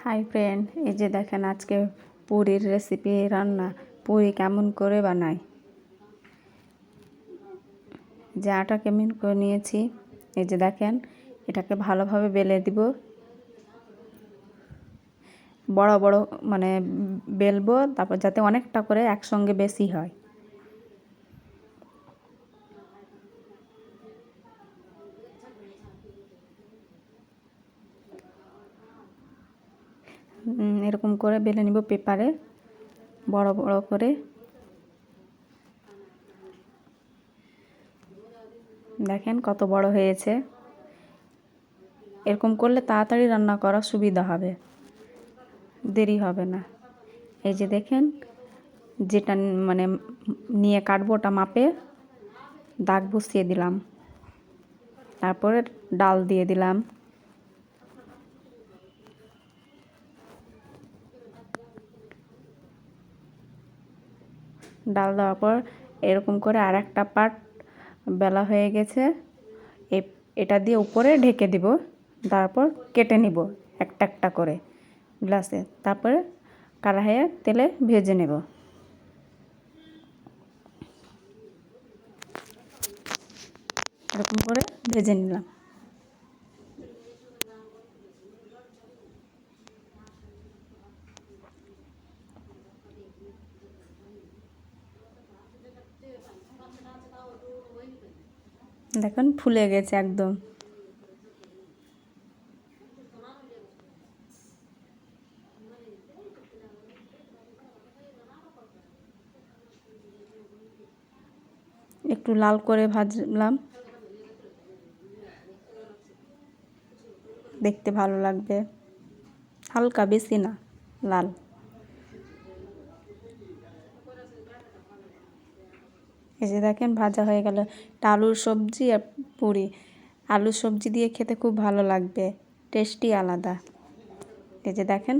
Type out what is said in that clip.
Hi friend, এই যে দেখেন আজকে পুরীর রেসিপি রান্না। পুরি কেমন করে বানাই, যে আটা কেমন করে নিয়েছি এই যে দেখেন। এটাকে ভালোভাবে বেলে দিব, বড় বড় মানে বেলবো, তারপর যাতে অনেকটা করে একসঙ্গে বেশি হয়। এরকম করে বেলে নিব পেপারে বড় বড় করে। দেখেন কত বড় হয়েছে। এরকম করলে তাড়াতাড়ি রান্না করা সুবিধা হবে, দেরি হবে না। এই যে দেখেন, যেটা মানে নিয়ে কাটবো ওটা মাপে দাগ বসিয়ে দিলাম, তারপরে ডাল দিয়ে দিলাম। ডাল দেওয়ার পর এরকম করে আর একটা পার্ট বেলা হয়ে গেছে, এটা দিয়ে উপরে ঢেকে দিব, তারপর কেটে নিব একটা একটা করে গ্লাসে, তারপরে কড়াইয়ে তেলে ভেজে নেব। এরকম করে ভেজে নিলাম। দেখুন ফুলে গেছে একদম। একটু লাল করে ভাজলাম, দেখতে ভালো লাগবে, হালকা, বেশি না লাল। এই যে দেখেন ভাজা হয়ে গেল। এটা আলুর সবজি আর পুরি, আলুর সবজি দিয়ে খেতে খুব ভালো লাগবে, টেস্টি আলাদা। এই যে দেখেন